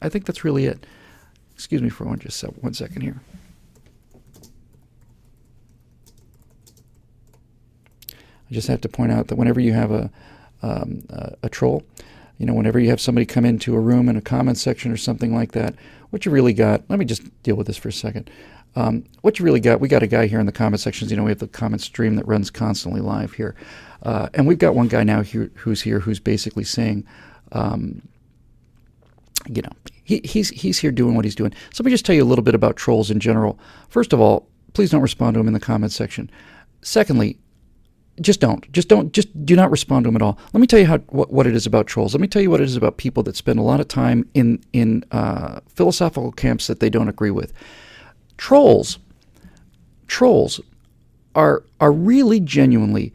I think that's really it. Excuse me for just one second here. I just have to point out that whenever you have a troll, whenever you have somebody come into a room in a comment section or something like that, what you really got, let me just deal with this for a second. What you really got, we got a guy here in the comment sections, we have the comment stream that runs constantly live here. And we've got one guy now who's basically saying, he's here doing what he's doing. So let me just tell you a little bit about trolls in general. First of all, please don't respond to him in the comment section. Secondly, just do not respond to them at all. Let me tell you what it is about trolls. Let me tell you what it is about people that spend a lot of time in philosophical camps that they don't agree with. Trolls are really genuinely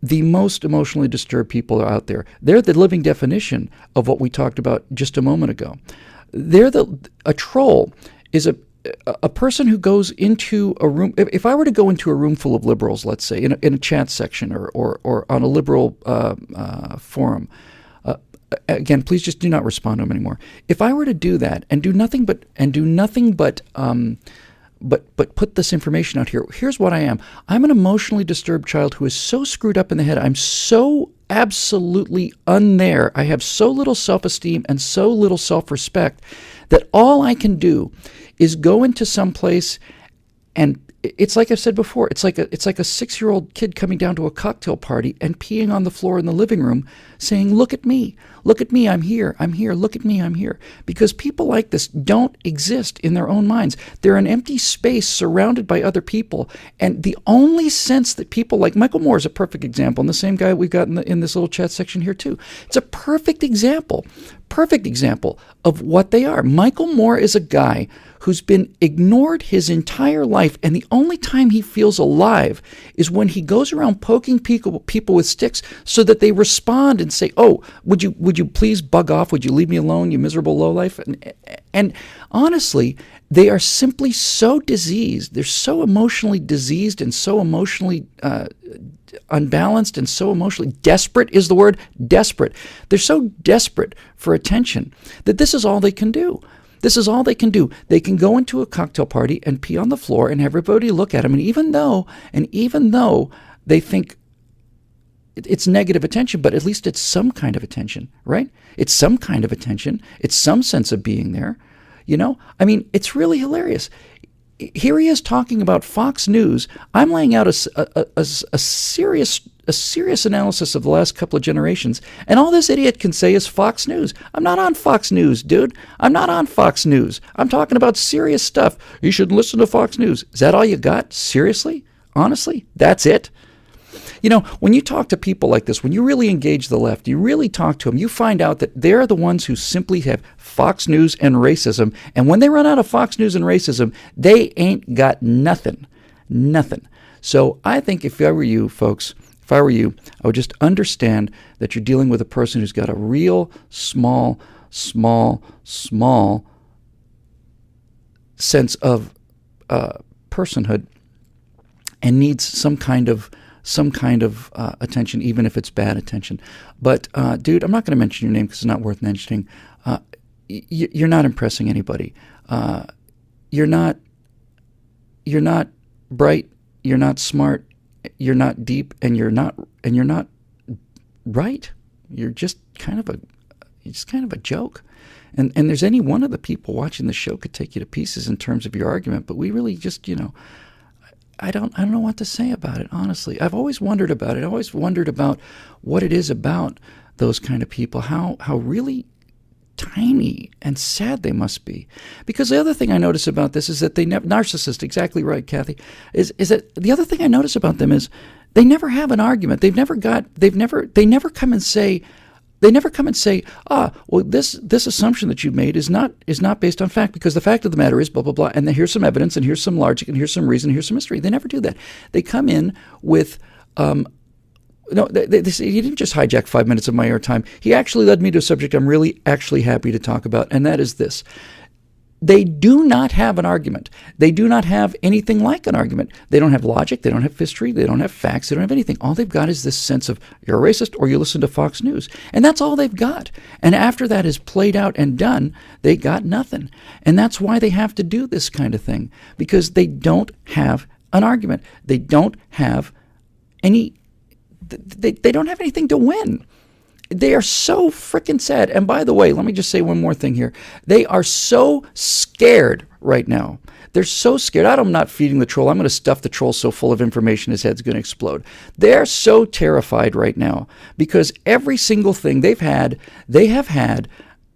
the most emotionally disturbed people out there. They're the living definition of what we talked about just a moment ago. A troll is a person who goes into a room. If I were to go into a room full of liberals, let's say, in a chat section or on a liberal forum, again, please just do not respond to them anymore. If I were to do that and do nothing but put this information out here, here's what I am. I'm an emotionally disturbed child who is so screwed up in the head. I'm so absolutely unthere. I have so little self-esteem and so little self-respect that all I can do is go into some place, and it's like I've said before, it's like a 6-year-old kid coming down to a cocktail party and peeing on the floor in the living room saying, look at me, I'm here, look at me, I'm here. Because people like this don't exist in their own minds. They're an empty space surrounded by other people, and the only sense that people like Michael Moore is a perfect example, and the same guy we've got in this little chat section here too. It's a perfect example of what they are. Michael Moore is a guy who's been ignored his entire life, and the only time he feels alive is when he goes around poking people with sticks so that they respond and say, oh, would you please bug off? Would you leave me alone, you miserable lowlife? And honestly, they are simply so diseased. They're so emotionally diseased and so emotionally unbalanced and so emotionally desperate is the word, desperate. They're so desperate for attention that this is all they can do. This is all they can do. They can go into a cocktail party and pee on the floor and have everybody look at them. And even though they think it's negative attention, but at least it's some kind of attention, right? It's some kind of attention. It's some sense of being there. I mean, it's really hilarious. Here he is talking about Fox News. I'm laying out a serious analysis of the last couple of generations, and all this idiot can say is Fox News. I'm not on Fox News, dude. I'm not on Fox News. I'm talking about serious stuff. You should listen to Fox News. Is that all you got? Seriously? Honestly? That's it? When you talk to people like this, when you really engage the left, you really talk to them, you find out that they're the ones who simply have Fox News and racism. And when they run out of Fox News and racism, they ain't got nothing. Nothing. So I think if I were you, folks, I would just understand that you're dealing with a person who's got a real small sense of personhood and needs some kind of attention, even if it's bad attention. But dude, I'm not going to mention your name because it's not worth mentioning. You're not impressing anybody. You're not bright. You're not smart. You're not deep, and you're not right. You're just kind of a joke. And there's any one of the people watching the show could take you to pieces in terms of your argument, but we really just, I don't know what to say about it, honestly. I've always wondered about it. I always wondered about what it is about those kind of people, how really tiny and sad they must be. Because the other thing I notice about this is that they never, narcissist, exactly right, Kathy, is that the other thing I notice about them is they never have an argument. They never come and say, well, this assumption that you made is not based on fact, because the fact of the matter is blah, blah, blah, and then here's some evidence, and here's some logic, and here's some reason, and here's some mystery. They never do that. They come in with, they say, he didn't just hijack 5 minutes of my airtime. He actually led me to a subject I'm really actually happy to talk about, and that is this. They do not have an argument. They do not have anything like an argument. They don't have logic. They don't have history. They don't have facts. They don't have anything. All they've got is this sense of, you're a racist or you listen to Fox News. And that's all they've got. And after that is played out and done, they got nothing. And that's why they have to do this kind of thing, because they don't have an argument. They don't have any, they don't have anything to win. They are so freaking sad. And by the way, let me just say one more thing here. They are so scared right now. They're so scared. I'm not feeding the troll. I'm going to stuff the troll so full of information his head's going to explode. They're so terrified right now because every single thing they have had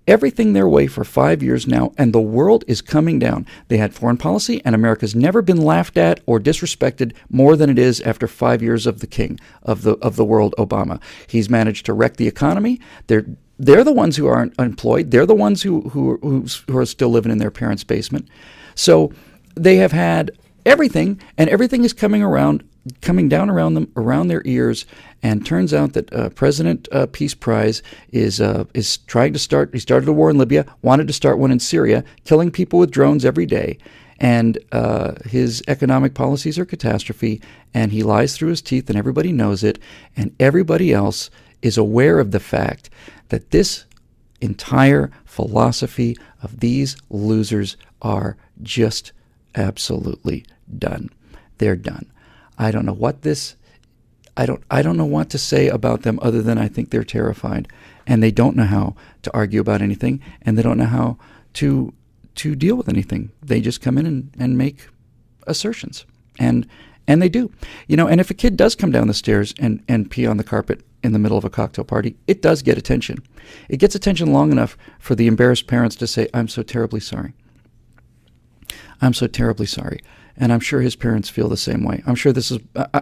everything their way for 5 years now, and the world is coming down. They had foreign policy, and America's never been laughed at or disrespected more than it is after 5 years of the king of the world, Obama. He's managed to wreck the economy. They're the ones who aren't employed. They're the ones who are still living in their parents' basement. So they have had everything, and everything is coming down around them, around their ears. And turns out that President Peace Prize is trying to start. He started a war in Libya, wanted to start one in Syria, killing people with drones every day. And his economic policies are catastrophe. And he lies through his teeth, and everybody knows it. And everybody else is aware of the fact that this entire philosophy of these losers are just absolutely done. They're done. I don't know what I don't know what to say about them other than I think they're terrified, and they don't know how to argue about anything, and they don't know how to deal with anything. They just come in and make assertions, and they do. And if a kid does come down the stairs and pee on the carpet in the middle of a cocktail party, it does get attention. It gets attention long enough for the embarrassed parents to say, "I'm so terribly sorry. I'm so terribly sorry." And I'm sure his parents feel the same way. I'm sure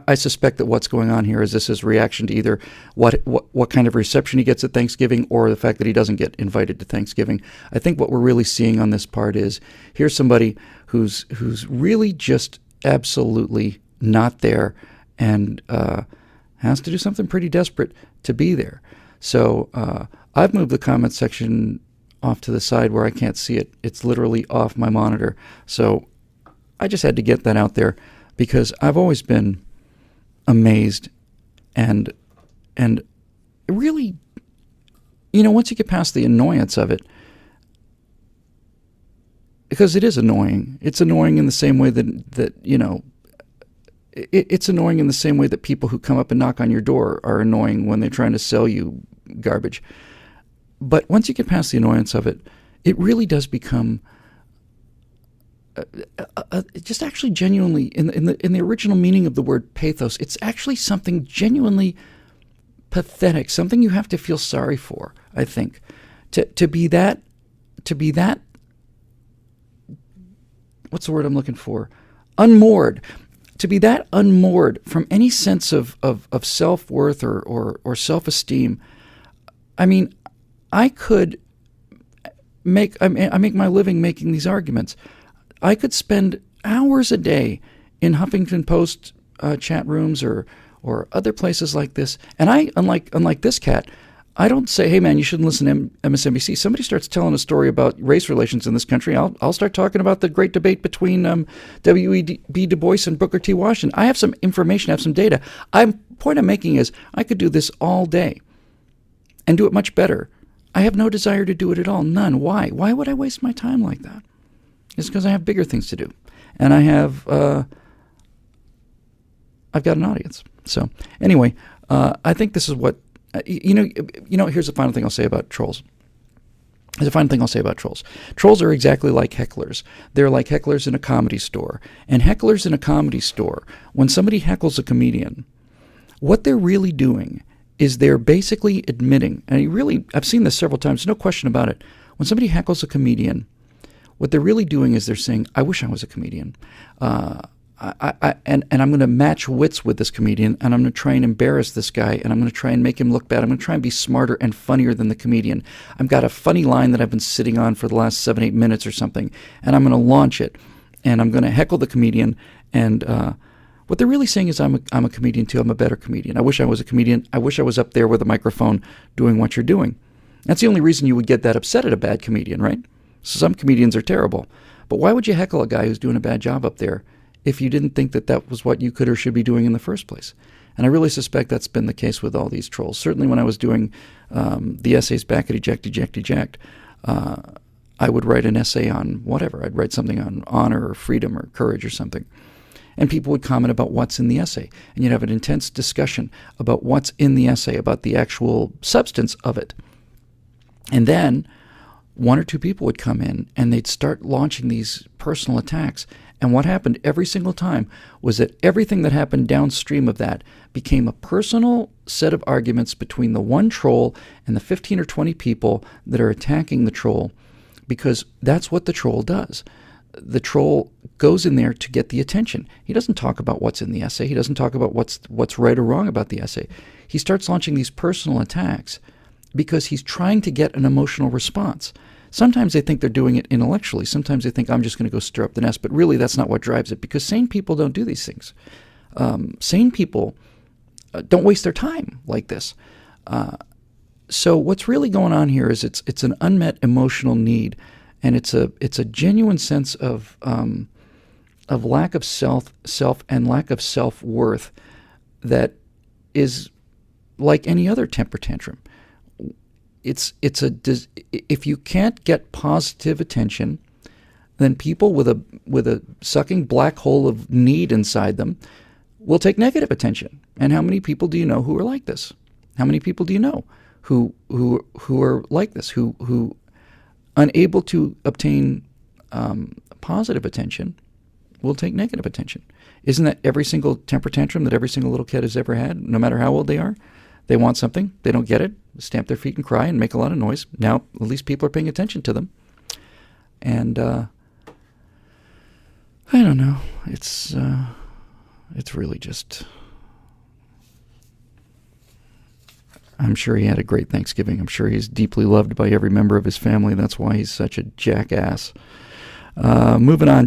I suspect that what's going on here is this is reaction to either what kind of reception he gets at Thanksgiving or the fact that he doesn't get invited to Thanksgiving. I think what we're really seeing on this part is here's somebody who's really just absolutely not there and has to do something pretty desperate to be there. So I've moved the comment section off to the side where I can't see it. It's literally off my monitor. So I just had to get that out there because I've always been amazed and really, once you get past the annoyance of it, because it is annoying. It's annoying in the same way it's annoying in the same way that people who come up and knock on your door are annoying when they're trying to sell you garbage. But once you get past the annoyance of it, it really does become just actually genuinely, in the original meaning of the word pathos, it's actually something genuinely pathetic, something you have to feel sorry for, I think. To be that, what's the word I'm looking for? Unmoored. To be that unmoored from any sense of self-worth or self-esteem. I mean, I make my living making these arguments. I could spend hours a day in Huffington Post chat rooms or other places like this. And I, unlike this cat, I don't say, "Hey man, you shouldn't listen to MSNBC." Somebody starts telling a story about race relations in this country, I'll start talking about the great debate between W.E.B. Du Bois and Booker T. Washington. I have some information, I have some data. Point I'm making is I could do this all day and do it much better. I have no desire to do it at all. None. Why? Why would I waste my time like that? It's because I have bigger things to do, and I've got an audience. So anyway, I think this is what Here's the final thing I'll say about trolls. Trolls are exactly like hecklers. They're like hecklers in a comedy store. And hecklers in a comedy store, when somebody heckles a comedian, what they're really doing is they're basically admitting, and I've seen this several times, no question about it. When somebody heckles a comedian, what they're really doing is they're saying, "I wish I was a comedian. And I'm going to match wits with this comedian, and I'm going to try and embarrass this guy, and I'm going to try and make him look bad. I'm going to try and be smarter and funnier than the comedian. I've got a funny line that I've been sitting on for the last 7-8 minutes or something, and I'm going to launch it, and I'm going to heckle the comedian." And what they're really saying is, I'm a comedian too. I'm a better comedian. I wish I was a comedian. I wish I was up there with a microphone doing what you're doing. That's the only reason you would get that upset at a bad comedian, right? So some comedians are terrible. But why would you heckle a guy who's doing a bad job up there if you didn't think that that was what you could or should be doing in the first place? And I really suspect that's been the case with all these trolls. Certainly when I was doing the essays back at Eject, I would write an essay on whatever. I'd write something on honor or freedom or courage or something. And people would comment about what's in the essay. And you'd have an intense discussion about what's in the essay, about the actual substance of it. And then one or two people would come in and they'd start launching these personal attacks. And what happened every single time was that everything that happened downstream of that became a personal set of arguments between the one troll and the 15 or 20 people that are attacking the troll, because that's what the troll does. The troll goes in there to get the attention. He doesn't talk about what's in the essay. He doesn't talk about what's right or wrong about the essay. He starts launching these personal attacks because he's trying to get an emotional response. Sometimes they think they're doing it intellectually. Sometimes they think, I'm just going to go stir up the nest. But really, that's not what drives it, because sane people don't do these things. Sane people don't waste their time like this. So what's really going on here is it's an unmet emotional need, and it's a genuine sense of lack of self and lack of self-worth that is like any other temper tantrum. If you can't get positive attention, then people with a sucking black hole of need inside them will take negative attention. And how many people do you know who are like this? How many people do you know who are like this, who unable to obtain positive attention will take negative attention? Isn't that every single temper tantrum that every single little kid has ever had, no matter how old they are? They want something, they don't get it, stamp their feet and cry and make a lot of noise. Now, at least people are paying attention to them. And I don't know. It's really just... I'm sure he had a great Thanksgiving. I'm sure he's deeply loved by every member of his family. That's why he's such a jackass. Moving on.